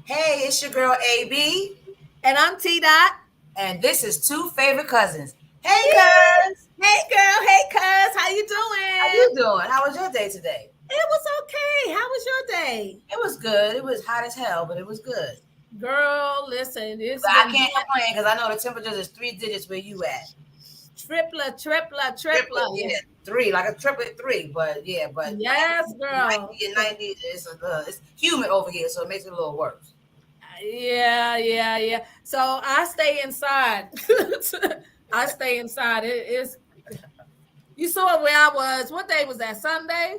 Hey, it's your girl AB, And I'm T Dot. and this is Two Favorite Cousins. Hey, cuz, Hey girl, hey cuz, how you how you doing? doing? How was your day today? It was okay. How was your day? It was good. It was hot as hell, but it was good. Girl, listen, it's But I been can't hot. complain because I know the temperatures is 3 digits where you at. Tripla, tripla, Triplet, tripla. yeah, three, like a triplet three. But yeah, but Yes, 90 girl. and 90, it's humid over here, so it makes it a little worse. Yeah. So I stay inside. I stay inside. It is you saw where I was. What day was that? Sunday?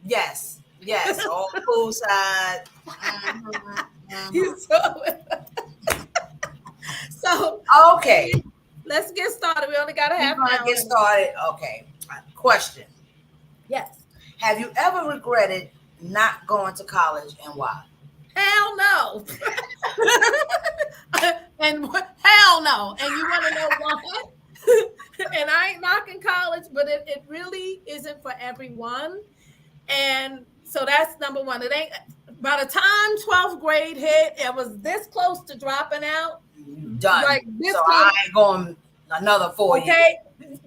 Yes, yes, on the poolside. You saw it. So Okay, AB, let's get started. We only got a we're half an gonna hour. get started. Okay, question. Yes. Have you ever regretted not going to college and why? Hell no. And hell no. And you want to know why? And I ain't knocking college, but it really isn't for everyone. And so that's number one. It ain't by the time 12th grade hit, it was this close to dropping out. Done. Like So this I close. ain't going another 4 years. Okay.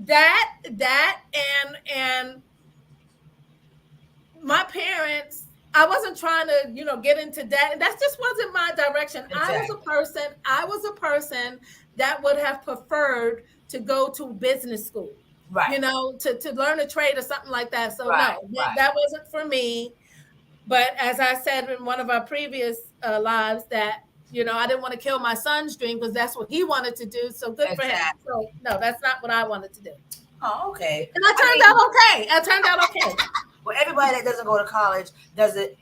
That and my parents, I wasn't trying to, get into that. And that just wasn't my direction. Exactly. I was a person that would have preferred to go to business school, Right. to learn a trade or something like that. So Right. no, Right. that wasn't for me. But as I said in one of our previous lives, that I didn't want to kill my son's dream because that's what he wanted to do. So good for him. Exactly. So no, that's not what I wanted to do. Oh, okay. And I I turned mean, out okay. I turned out okay. well, everybody that doesn't go to college does it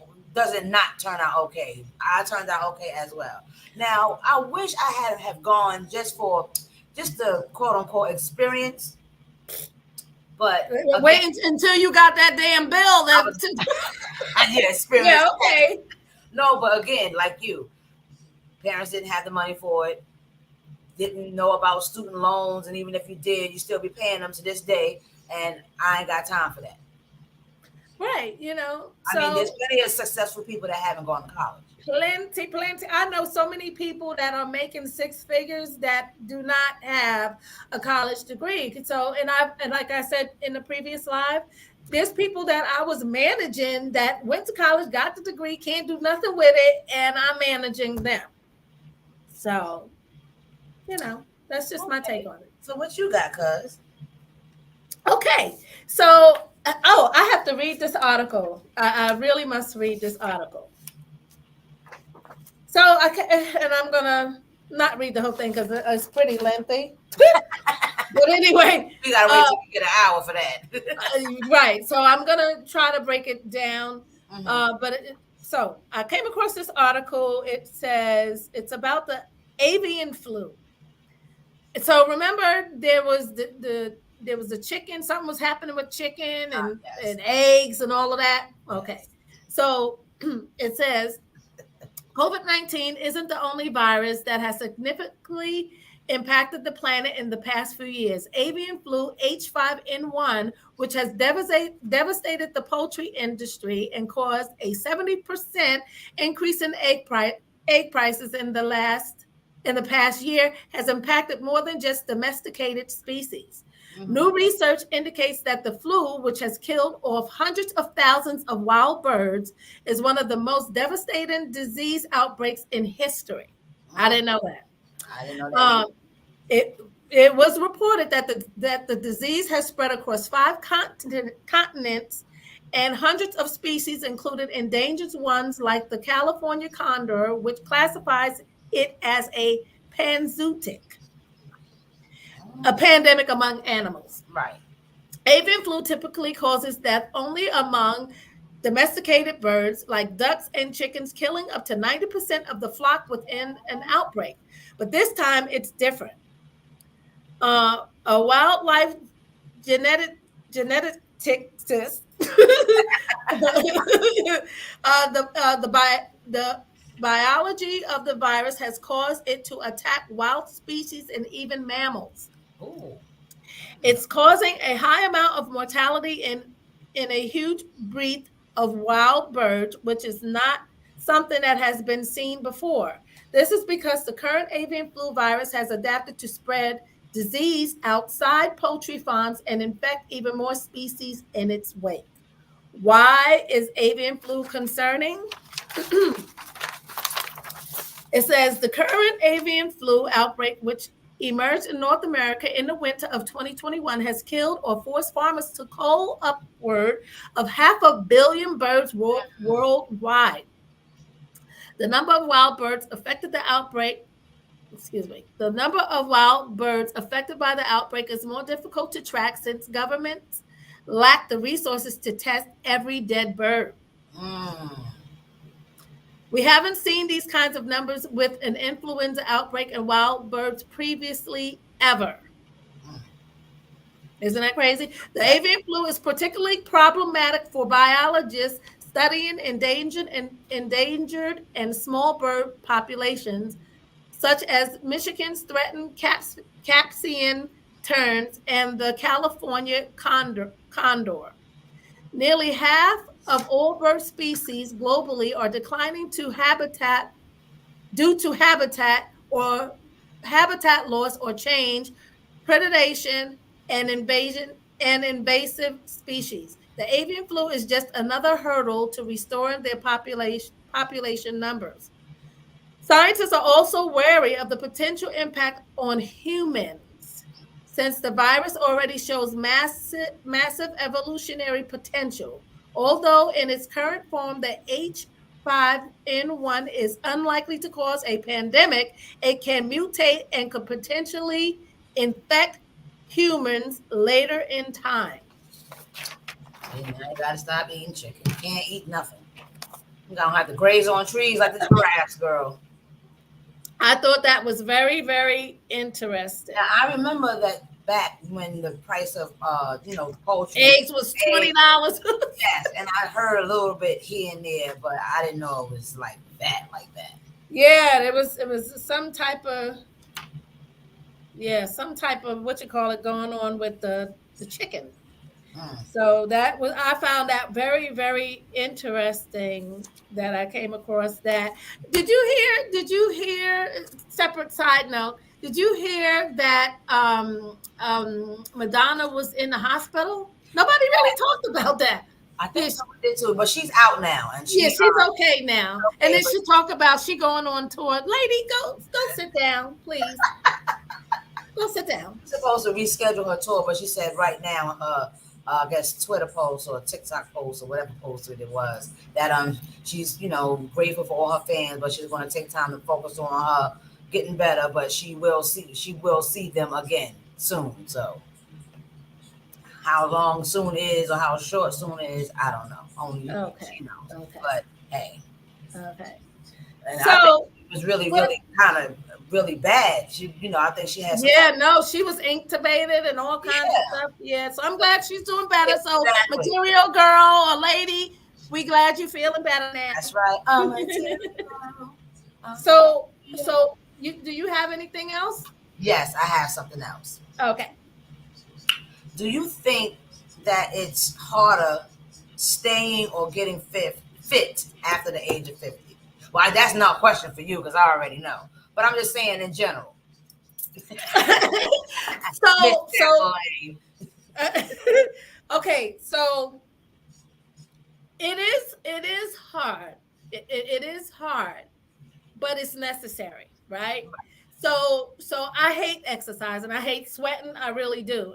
not turn out okay. I turned out okay as well. Now, I wish I had have gone just the quote unquote experience, but again, Wait until you got that damn bill. I was I did experience. Yeah, okay. No, but again, like you, parents didn't have the money for it, didn't know about student loans, and even if you did, you still be paying them to this day. And I ain't got time for that. Right. I mean, there's So plenty of successful people that haven't gone to college. plenty. I know so many people that are making six figures that do not have a college degree. So, and like I said in the previous live, there's people that I was managing that went to college, got the degree, can't do nothing with it, and I'm managing them. So, that's just my take Okay. on it. So what you got, cuz? Okay, so oh, I have to read this article. I really must read this article. So and I'm gonna not read the whole thing because it's pretty lengthy. But anyway, We gotta wait uh, till we get an hour for that. right. So I'm gonna try to break it down. Hmm. So I came across this article. It says it's about the avian flu. So remember, there was a chicken. Something was happening with chicken Yes. and eggs and all of that. Okay, Yes. so it says COVID-19 isn't the only virus that has significantly impacted the planet in the past few years. Avian flu H5N1, which has devastated the poultry industry and caused a 70% increase in egg prices in the past year, has impacted more than just domesticated species. Hmm. New research indicates that the flu, which has killed off hundreds of thousands of wild birds, is one of the most devastating disease outbreaks in history. I didn't know that. I didn't know that Um, either. it it was reported that the disease has spread across five continents and hundreds of species, including endangered ones like the California condor, which classifies it as panzootic, a Mm. pandemic among animals. Right. Avian flu typically causes death only among domesticated birds like ducks and chickens, killing up to 90% of the flock within an outbreak. But this time it's different. A wildlife genetic geneticist, the biology of the virus has caused it to attack wild species and even mammals. Ooh. It's causing a high amount of mortality in a huge breed of wild birds, which is not something that has been seen before. This is because the current avian flu virus has adapted to spread disease outside poultry farms and infect even more species in its wake. Why is avian flu concerning? It says the current avian flu outbreak, which emerged in North America in the winter of 2021, has killed or forced farmers to cull upward of 500 million birds worldwide. The number of wild birds affected the outbreak, excuse me, the number of wild birds affected by the outbreak is more difficult to track since governments lack the resources to test every dead bird. We haven't seen these kinds of numbers with an influenza outbreak in wild birds previously ever. Isn't that crazy? The avian flu is particularly problematic for biologists studying endangered and small bird populations, such as Michigan's threatened Caspian terns and the California condor. Nearly half of all bird species globally are declining to habitat due to habitat loss or change, predation, and invasive species. The avian flu is just another hurdle to restoring their population numbers. Scientists are also wary of the potential impact on humans, since the virus already shows massive evolutionary potential. Although in its current form, the H5N1 is unlikely to cause a pandemic, it can mutate and could potentially infect humans later in time. And now you gotta stop eating chicken. You can't eat nothing. You don't have to graze on trees like the giraffes, girl. I thought that was very, very interesting. Now I remember that back when the price of poultry eggs was $20. Yes, and I heard a little bit here and there, but I didn't know it was like that. Yeah, it was some type of what you call it going on with the chicken. So I found that very, very interesting that I came across that. Did you hear, separate side note, did you hear that Madonna was in the hospital? Nobody really talked about that. I think someone did too, but she's out now, and she's okay now. Okay, and then she talked about she going on tour. Lady, go sit down, please. Go sit down. She's supposed to reschedule her tour, but she said right now her I guess Twitter post or TikTok post or whatever post it was that she's grateful for all her fans, but she's going to take time to focus on her getting better. But she will see them again soon. So how long soon is or how short soon is, I don't know. Only she knows. Okay. But hey. Okay. And so I think it was really kind of really bad. She, I think she has. Yeah, no, she was intubated and all kinds of stuff. Yeah, so I'm glad she's doing better. Exactly. So, material girl or lady, we glad you're feeling better now. That's right. So do you have anything else? Yes, I have something else. Okay. Do you think that it's harder staying or getting fit after the age of 50? Well, that's not a question for you because I already know. But I'm just saying in general. Okay, so it is hard. It is hard, but it's necessary, right? So I hate exercise and I hate sweating. I really do.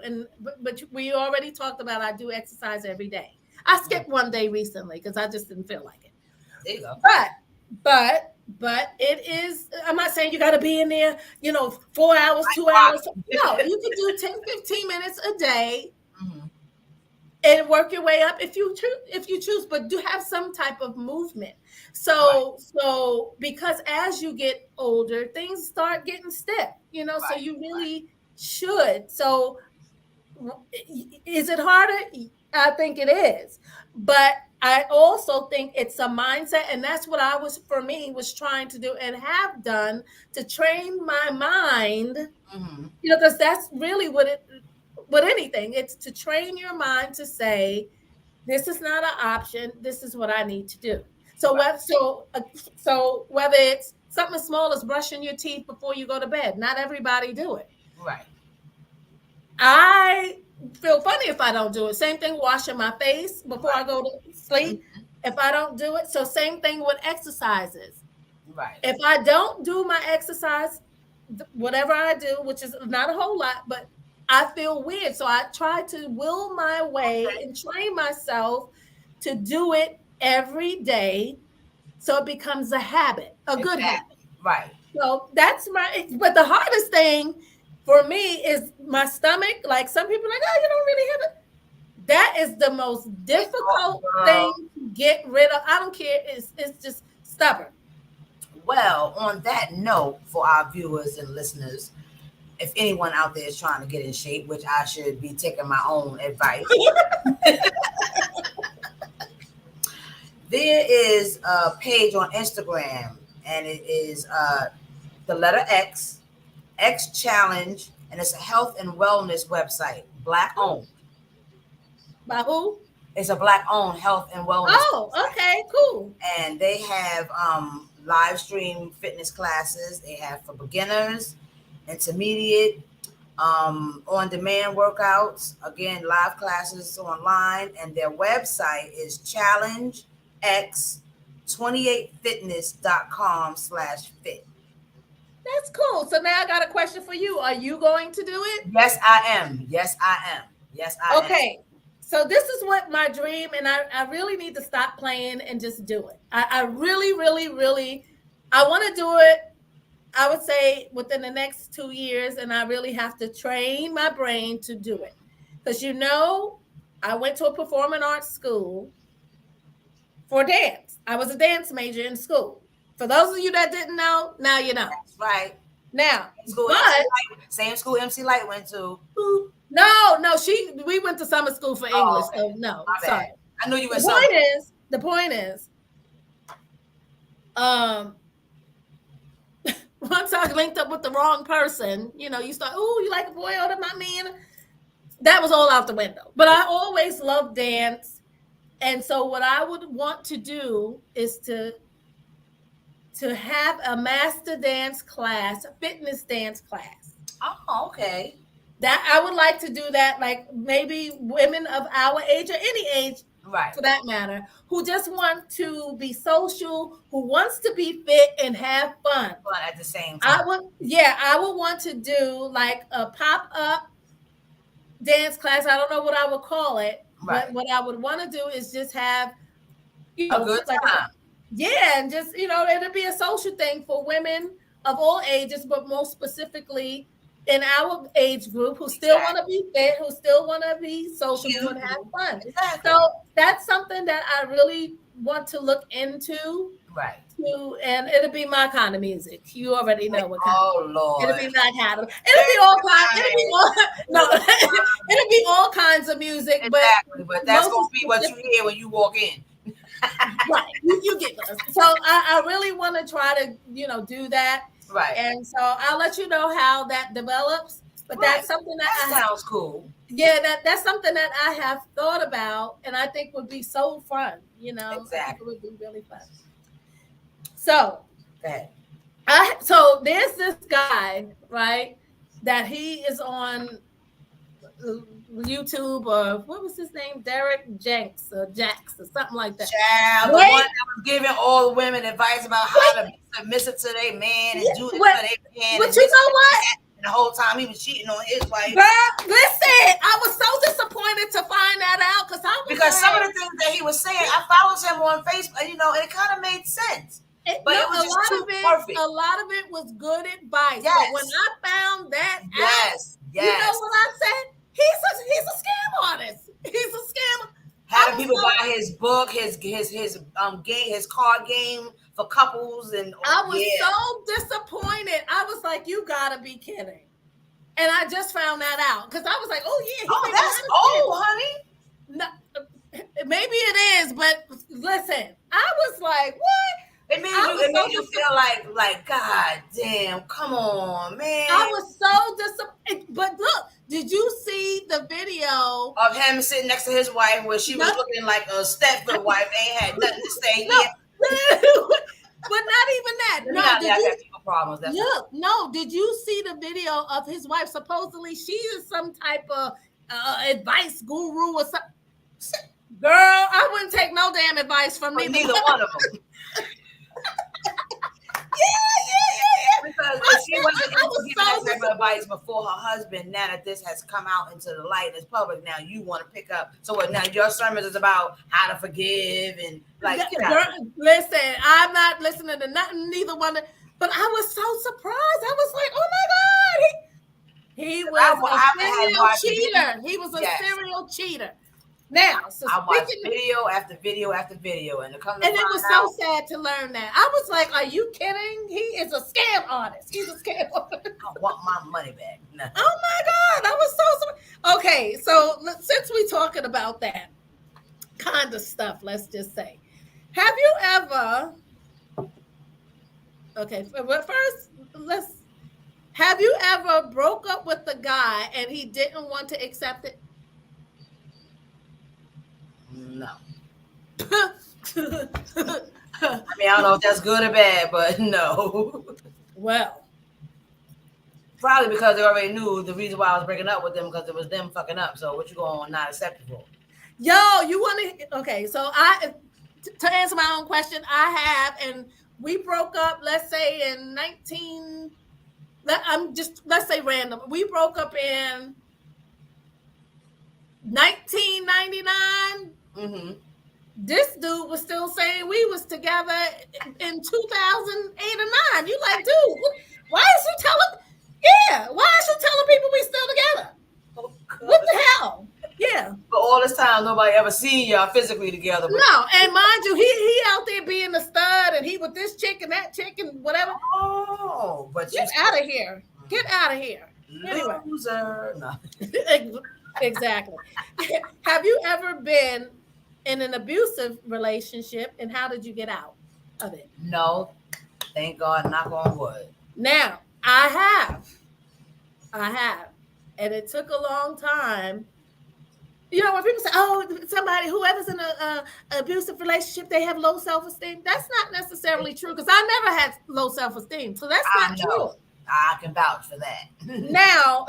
But we already talked about I do exercise every day. I skipped one day recently because I just didn't feel like it. There you go. But it is, I'm not saying you got to be in there, 4 hours, 2 hours. No, you can do 10, 15 minutes a day and work your way up if you choose, but do have some type of movement. So because as you get older, things start getting stiff, so you really should. So is it harder? I think it is. But I also think it's a mindset, and that's what I was trying to do and have done to train my mind, because that's really what anything, it's to train your mind to say, this is not an option. This is what I need to do. So so whether it's something as small as brushing your teeth before you go to bed, not everybody do it. Right. I feel funny if I don't do it. Same thing washing my face before I go to sleep. If I don't do it, so same thing with exercises. Right. If I don't do my exercise, whatever I do, which is not a whole lot, but I feel weird. So I try to will my way and train myself to do it every day so it becomes a habit, a good habit. Right. So that's but the hardest thing for me is my stomach. Like some people are like, oh, you don't really have it. That is the most difficult thing to get rid of. I don't care. It's just stubborn. Well, on that note, for our viewers and listeners, if anyone out there is trying to get in shape, which I should be taking my own advice, there is a page on Instagram, and it is the letter X Challenge, and it's a health and wellness website, Black owned. By who? It's a Black owned health and wellness. Oh, website. Okay, cool. And they have live stream fitness classes. They have for beginners, intermediate, on demand workouts. Again, live classes online, and their website is challengex28fitness.com/fit. That's cool. So now I got a question for you. Are you going to do it? Yes, I am. Yes, I am. Yes, I am. Okay. So this is what my dream, and I really need to stop playing and just do it. I really, really, really, I want to do it. I would say within the next 2 years, and I really have to train my brain to do it. Because I went to a performing arts school for dance. I was a dance major in school. For those of you that didn't know, now you know. That's right. Now, same school MC Light went to. No, we went to summer school for English. Okay. So no, My sorry. bad. I knew you were. The point is, once I linked up with the wrong person, you start, oh, you like a boy older than my man. That was all out the window. But I always loved dance. And so what I would want to do is to have a master dance class, a fitness dance class. Oh, okay. That I would like to do that, like maybe women of our age or any age, right, for that matter, who just want to be social, who wants to be fit and have fun. But at the same time, I would want to do like a pop-up dance class. I don't know what I would call it, right. But what I would want to do is just have a good time. And just it'll be a social thing for women of all ages, but most specifically in our age group who still want to be fit, who still want to be social and have fun. Exactly. So that's something that I really want to look into. Right. And it'll be my kind of music. You already know what kind. Oh Lord. It'll be my kind of. It'll be all kinds. It'll be all kinds of music. Exactly. But that's gonna be what you hear when you walk in. Right. You get us. So I really want to try to do that. Right. And so I'll let you know how that develops. But that's something that sounds cool. Yeah, that's something that I have thought about, and I think would be so fun. Exactly. I think it would be really fun. So, okay. So there's this guy, right? That he is on YouTube, or what was his name? Derek Jenks or something like that. Child, the one that was giving all women advice about how to be submissive to their man and do it for their man. But you know what? And the whole time he was cheating on his wife. Girl, listen, I was so disappointed to find that out because some of the things that he was saying, I followed him on Facebook, and it kind of made sense. But it was just too perfect. A lot of it was good advice. Yes. But when I found that out, you know what I said? He's a scam artist. He's a scammer. Having people buy his book, his card game for couples, and I was so disappointed. I was like, "You gotta be kidding!" And I just found that out because I was like, "Oh yeah, that's old, honey." No, maybe it is, but listen, I was like, "What?" It made you feel like, God damn, come on, man. I was so disappointed. But look, did you see the video of him sitting next to his wife where she was looking like a Stepford wife, ain't had nothing to say? But not even that. Let me No, not did laugh you at people problems. That's look? No, did you see the video of his wife? Supposedly, she is some type of advice guru or something. Girl, I wouldn't take no damn advice from but neither neither one. one of them. Yeah. Because if she wasn't I into was giving so that type of advice before her husband, now that this has come out into the light and it's public, now you want to pick up. So what? Now your sermon is about how to forgive and like. Girl, listen, I'm not listening to nothing, neither one. But I was so surprised. I was like, oh my God. He was a serial cheater. He was a serial cheater. Now, so I watched video after video after video, and it was so sad to learn that. I was like, "Are you kidding? He is a scam artist. He's a scam artist. I want my money back." No. Oh my God, I was so surprised. Okay, so since we're talking about that kind of stuff, let's just say, have you ever? Okay, but first, have you ever broke up with the guy and he didn't want to accept it? No. I mean, I don't know if that's good or bad, but no. Well, probably because they already knew the reason why I was breaking up with them, because it was them fucking up. So what you going not acceptable? Yo, you want to? Okay, so to answer my own question, I have, and we broke up. Let's say in let's say random. We broke up in 1999. Mm-hmm. This dude was still saying we was together in 2008 or 9. You like, dude, why is you telling? Yeah, why is you telling people we still together? Oh, what the hell? Yeah. But all this time, nobody ever seen y'all physically together. No, and mind you, he out there being a stud, and he with this chick and that chick and whatever. Oh, but get out of here! Get out of here! Loser. No. Exactly. Have you ever been in an abusive relationship, and how did you get out of it? No, thank God, knock on wood. Now, I have, and it took a long time. You know, when people say, "Oh, whoever's in an abusive relationship, they have low self-esteem," that's not necessarily true, because I never had low self-esteem, so that's not true. I can vouch for that. Now,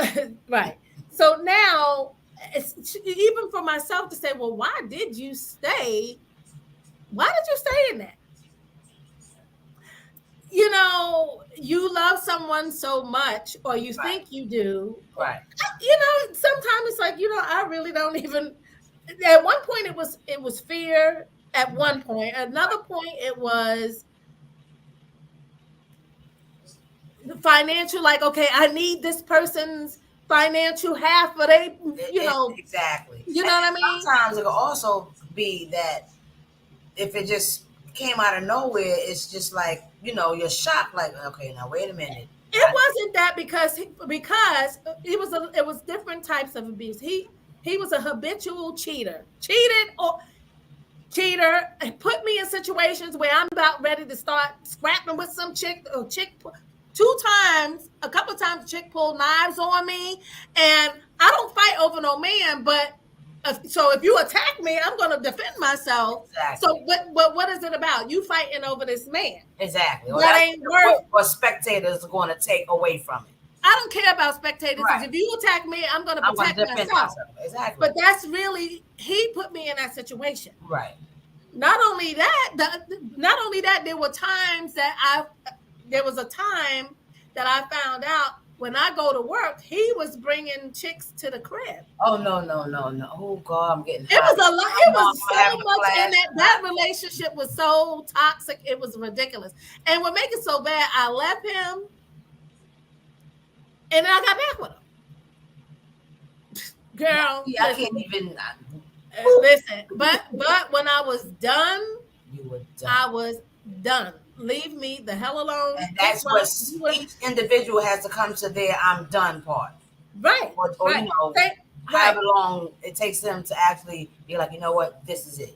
right. So now, it's even for myself to say, well, why did you stay? Why did you stay in that? You know, you love someone so much, or you think you do. Right. You know, sometimes it's like, I really don't even. At one point, it was fear. At one point, another point, it was the financial. Like, okay, I need this person's financial half, but they, exactly. You know what I mean? Sometimes it could also be that if it just came out of nowhere, it's just like, you're shocked. Like, okay, now wait a minute. It wasn't that because it was different types of abuse. He was a habitual cheater, and put me in situations where I'm about ready to start scrapping with some chick. A couple of times, chick pulled knives on me, and I don't fight over no man. But so if you attack me, I'm going to defend myself. Exactly. So, but what is it about? You fighting over this man? Exactly. Well, that ain't worth what spectators are going to take away from it. I don't care about spectators. Right. If you attack me, I'm going to protect myself. Exactly. But that's really, he put me in that situation. Right. Not only that, there were times that there was a time that I found out when I go to work, he was bringing chicks to the crib. Oh, no. Oh, God, I'm getting hot. It was a lot. It was so much in that relationship was so toxic. It was ridiculous. And what makes it so bad, I left him and then I got back with him. Girl. Yeah, I can't even. Listen, but when I was done, you were done. I was done. Leave me the hell alone. And that's what each individual has to come to their "I'm done" part. Right. Or right. However long it takes them to actually be like, you know what, this is it.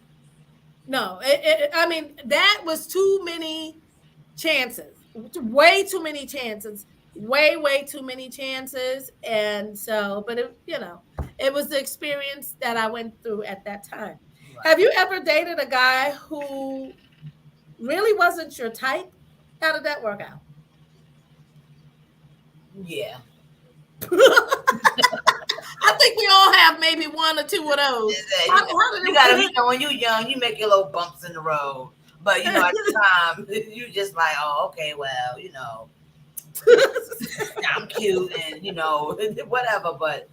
No, I mean, that was too many chances. Way too many chances. Way too many chances. And so, but it was the experience that I went through at that time. Right. Have you ever dated a guy who really wasn't your type? How did that work out? Yeah. I think we all have maybe one or two of those. You gotta, when you're young, you make your little bumps in the road. But at the time, you just like, oh, okay, well, I'm cute and whatever. But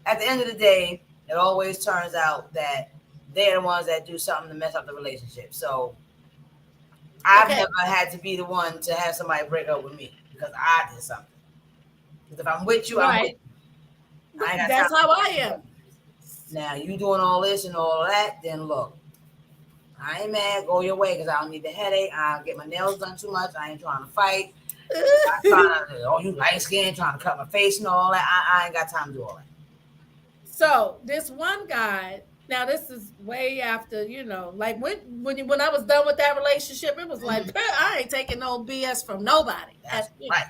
at the end of the day, it always turns out that they're the ones that do something to mess up the relationship. So I've never had to be the one to have somebody break up with me because I did something. Because if I'm with you, I'm with you. That's how I am. Now you doing all this and all that, then look, I ain't mad. Go your way because I don't need the headache. I don't get my nails done too much. I ain't trying to fight. You light skin trying to cut my face and all that. I ain't got time to do all that. So this one guy. Now this is way after like when I was done with that relationship, it was like I ain't taking no BS from nobody. That's right.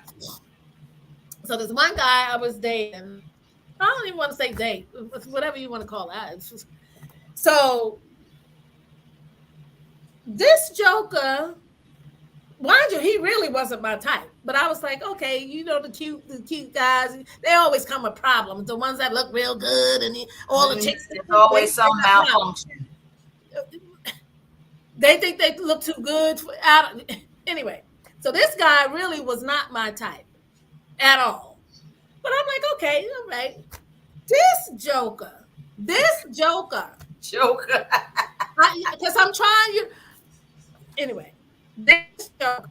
So this one guy I was dating. I don't even want to say date, whatever you want to call that. So this joker, mind you, he really wasn't my type. But I was like, okay, the cute guys, they always come with problems. The ones that look real good and all the chicks. There's always some malfunction. They think they look too good. Anyway, so this guy really was not my type at all. But I'm like, okay, all right. This joker. Because I'm trying you. Anyway, this joker.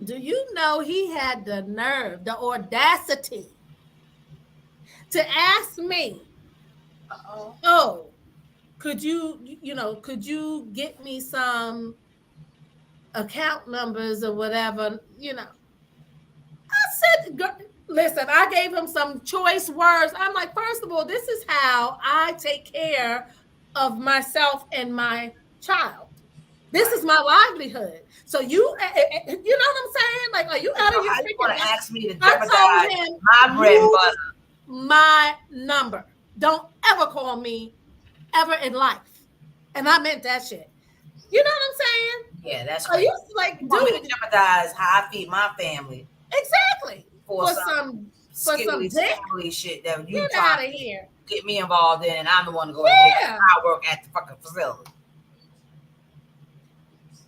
Do you know he had the nerve, the audacity to ask me, oh, could you get me some account numbers or whatever, I said, listen, I gave him some choice words. I'm like, first of all, this is how I take care of myself and my child. This is my livelihood. So you know what I'm saying? Like, are you out of your freaking? You want to ask me to jeopardize my bread and butter? My number. Don't ever call me ever in life. And I meant that shit. You know what I'm saying? Yeah, that's right. Are you like, you want me to jeopardize how I feed my family? Exactly. For some skibbly shit that you get out of here. Get me involved in, and I'm the one to go to jail. I work at the fucking facility.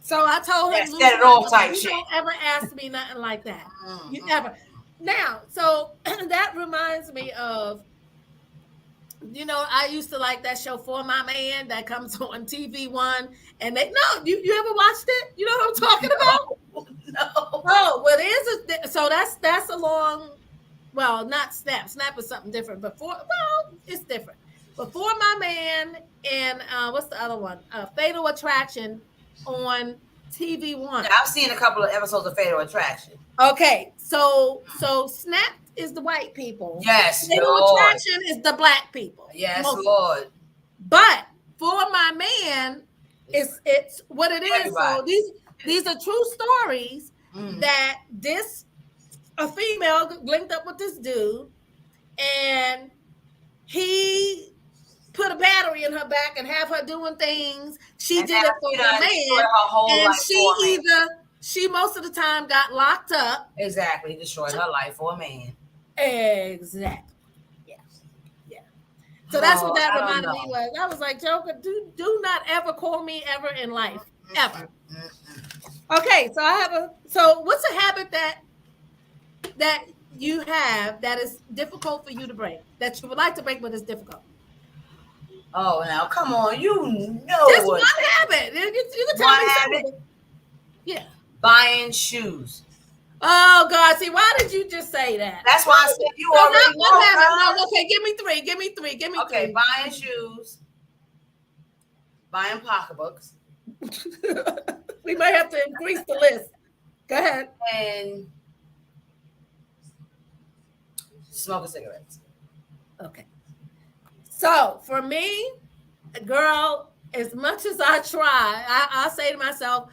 So I told him, set it off type you shit. Don't ever ask me nothing like that. You ever. Now, so that reminds me of, I used to like that show For My Man that comes on TV One, and you ever watched it? You know what I'm talking about? No. Oh, well, so that's along. Well, not Snap. Snap is something different, but it's different. But For My Man and what's the other one? Fatal Attraction on TV One. Yeah, I've seen a couple of episodes of Fatal Attraction. Okay, so Snap is the white people. Yes, Fatal Attraction is the black people. Yes, Lord. But For My Man, it's what it is. So these are true stories that a female linked up with this dude, and he put a battery in her back and have her doing things. She did it for the man, and she most of the time got locked up. Exactly, destroyed her life for a man. Exactly. Yeah. So that's what that reminded me was. I was like, Joker, do not ever call me ever in life, ever. Okay, so what's a habit that you have that is difficult for you to break, that you would like to break, but it's difficult? Oh, now come on, just one habit. You can tell me something. Yeah. Buying shoes. Oh God! See, why did you just say that? That's why I said you already know. No, okay, give me three. Okay, buying shoes, buying pocketbooks. We might have to increase the list. Go ahead. And smoking cigarettes. Okay. So for me, girl, as much as I try, I say to myself,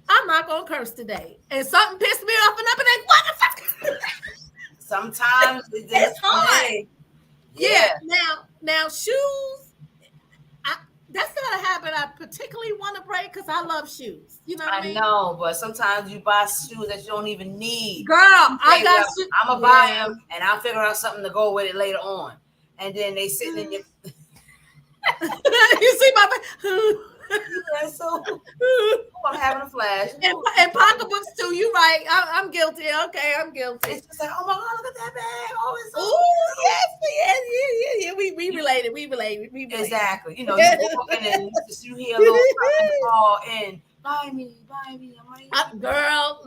I'm not gonna curse today. And something pissed me off, and I'm like, what the fuck? Sometimes it's hard. Yeah. Now shoes. That's not a habit I particularly want to break because I love shoes. You know what I mean? know, but sometimes you buy shoes that you don't even need. Girl, You I say, got well, shoes. I'm gonna buy them, and I'll figure out something to go with it later on. And then they sitting in your. You see my Yeah, so I'm having a flash. and pocketbooks too. You right. I'm guilty. Okay, I'm guilty. It's just like, oh my god, look at that bag. Oh, it's so Ooh, yes. We related. We related. exactly. You know, you walking and you hear a little something call in. Buy me. I'm like, girl,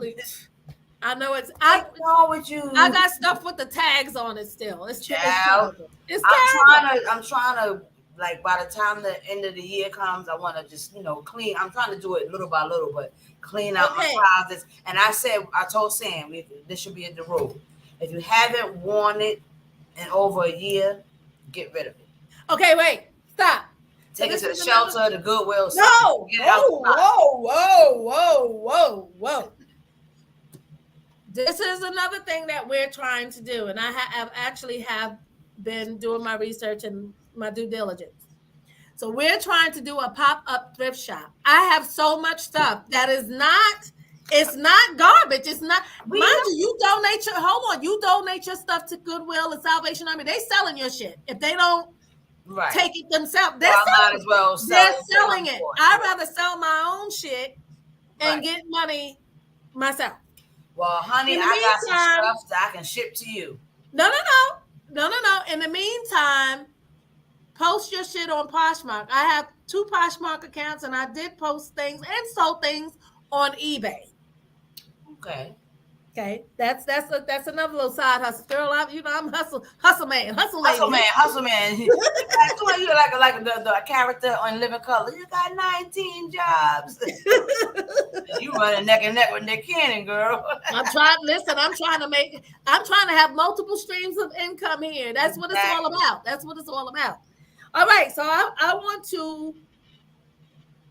I know it's. what's wrong with you? I got stuff with the tags on it still. It's Child. terrible. It's terrible. I'm trying to like by the time the end of the year comes, I want to just clean. I'm trying to do it little by little, but clean out my closets. And I told Sam, this should be the rule. If you haven't worn it in over a year, get rid of it. Okay, wait, stop. Take it to the shelter, the Goodwill. No, get it out whoa. This is another thing that we're trying to do, and I have actually been doing my research and my due diligence. So we're trying to do a pop-up thrift shop. I have so much stuff that is not. It's not garbage. It's not. Mind you donate you donate your stuff to Goodwill and Salvation Army. They selling your shit. If they don't take it themselves, they're selling it. I'd rather sell my own shit and get money myself. Well, honey, I got some stuff that I can ship to you. No. In the meantime, post your shit on Poshmark. I have 2 Poshmark accounts, and I did post things and sold things on eBay. Okay. That's another little side hustle. Girl, I'm hustle man. You're like the character on Living Color. You got 19 jobs. You running neck and neck with Nick Cannon, girl. I'm trying to have multiple streams of income here. That's what it's all about. All right, so I want to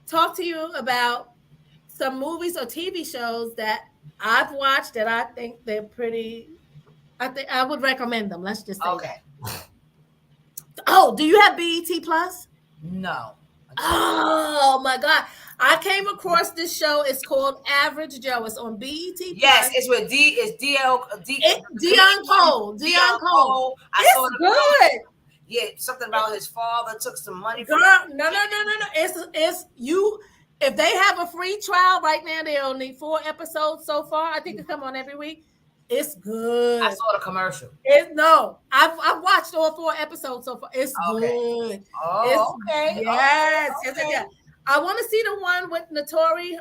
talk to you about some movies or TV shows that I've watched that I think they're pretty. I think I would recommend them. Let's just say that. Oh, do you have BET Plus? No. Oh my God. I came across this show. It's called Average Joe. It's on BET Plus. Yes, it's with Deon Cole. It's good. Yeah, something about his father took some money from No. It's you. If they have a free trial right now, they only 4 episodes so far. I think it come on every week. It's good. I saw the commercial. I've watched all 4 episodes so far. It's good. Oh, okay. Yes. I want to see the one with Notori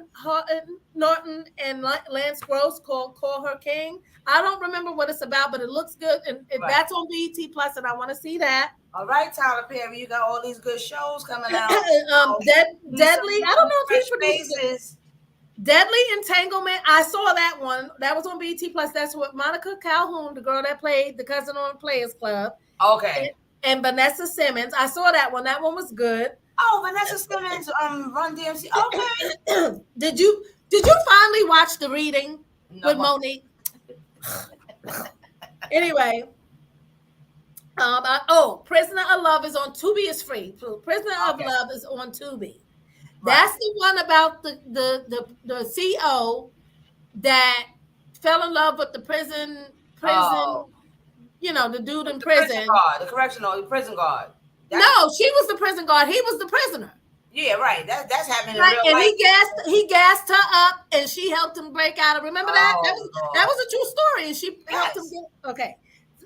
Norton and Lance Gross called Call Her King. I don't remember what it's about, but it looks good. And that's on BET Plus, and I want to see that. All right, Tyler Perry, you got all these good shows coming out. Deadly. I don't know if he produces Deadly Entanglement. I saw that one. That was on BET Plus. That's with Monica Calhoun, the girl that played the cousin on Players Club. Okay. And Vanessa Simmons. I saw that one. That one was good. Oh, Vanessa Simmons, Run DMC. Okay. Did you finally watch The Reading with Monique? Anyway. Prisoner of Love is on Tubi. Is free. Prisoner of Love is on Tubi. Right. That's the one about the CO that fell in love with the prison. The dude in prison. The prison guard. No, she was the prison guard. He was the prisoner. Yeah, right. That's happening in real life. And he gassed her up, and she helped him break out of. Remember that? That was a true story, and she helped him. Okay.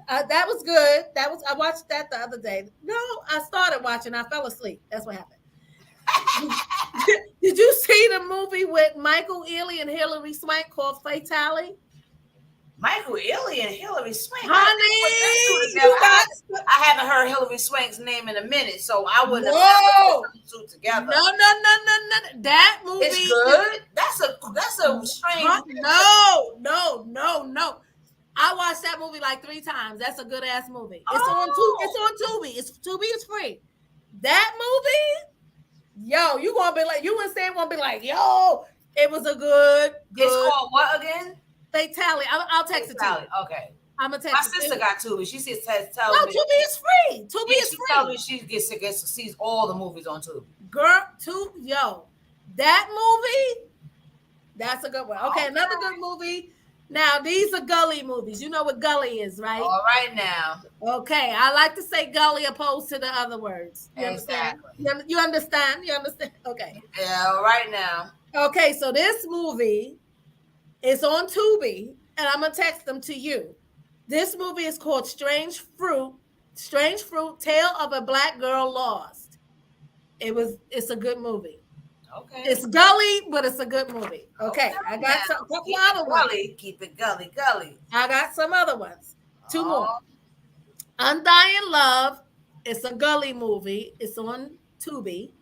That was good. I watched that the other day. No, I started watching. I fell asleep. That's what happened. Did you see the movie with Michael Ealy and Hilary Swank called Fatality? Michael Ealy and Hilary Swank. Honey, I haven't heard Hilary Swank's name in a minute, so I wouldn't have put the two together. No. That movie. It's good. That's a strange. No. I watched that movie like 3 times. That's a good ass movie. It's on Tubi. Tubi is free. That movie, yo, you and Sam gonna be like, yo, it was a good. It's called what again? Fatality. I'll text it to you. Okay. I'm gonna text. My sister got Tubi. She says tell me. Tubi is free. Tubi is free. Tell me she sees all the movies on Tubi. Girl, that movie, that's a good one. Okay, another good movie. Now, these are Gully movies. You know what Gully is, right? All right now. Okay, I like to say Gully opposed to the other words. You understand? Exactly. You understand? You understand? Okay. Yeah, all right now. Okay, so this movie is on Tubi, and I'm gonna text them to you. This movie is called Strange Fruit, Tale of a Black Girl Lost. It's a good movie. Okay. It's Gully, but it's a good movie. Okay. I got a couple other ones. Keep it gully. I got some other ones. Two more. Undying Love. It's a Gully movie. It's on Tubi.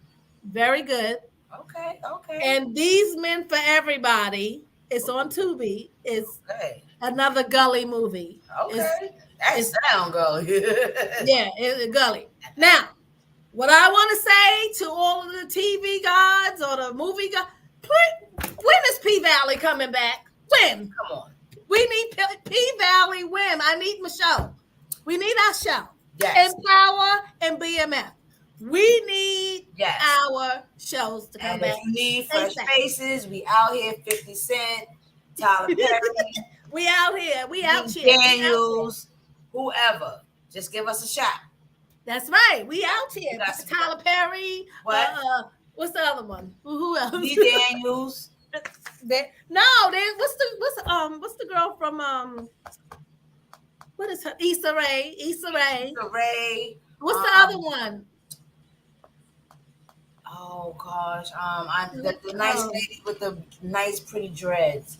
Very good. Okay. And These Men for Everybody. It's on Tubi. It's another Gully movie. Okay. That sound Gully. Yeah, it's Gully. Now, what I want to say to all of the TV gods or the movie gods, when is P-Valley coming back? When? Come on. We need P-Valley when? I need my show. We need our show. Yes. Empower and BMF. We need our shows to come back. If you need fresh faces, we out here. 50 Cent, Tyler Perry. We out here. We out here. Daniels, whoever. Just give us a shot. That's right. We out here. Tyler Perry. What's the other one? Who else? Lee Daniels. What's the girl from what is her? Issa Rae. What's the other one? Oh gosh. The nice lady with the nice pretty dreads.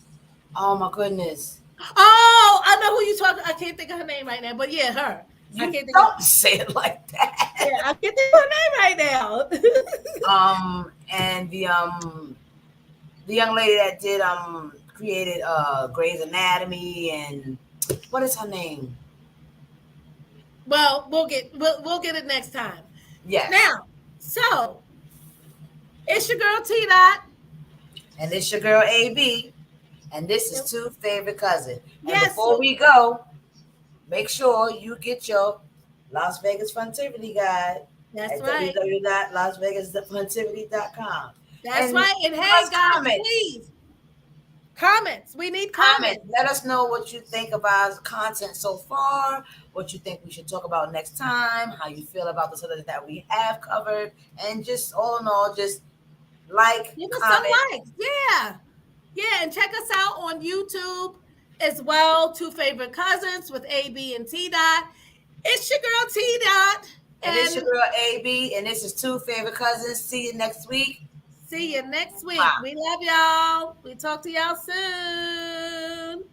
Oh my goodness. Oh, I know who you talking. I can't think of her name right now, but yeah, her. Don't say it like that. Yeah, I can't think of her name right now. And the young lady that did created Grey's Anatomy, and what is her name? Well, we'll get it next time. Yeah. Now, so it's your girl T Dot. And it's your girl AB. And this is Two Favorite Cousins. And yes, before we go, make sure you get your Las Vegas Funtivity Guide. That's at right. www.lasvegasfuntivity.com. That's right. And hey, guys, please. Comments. We need comments. Let us know what you think of our content so far, what you think we should talk about next time, how you feel about the subject that we have covered, and just all in all, just give us some likes. Yeah, and check us out on YouTube as well. Two Favorite Cousins with AB and T Dot. It's your girl T Dot. And it's your girl AB, and this is Two Favorite Cousins. See you next week. See you next week. Wow. We love y'all. We talk to y'all soon.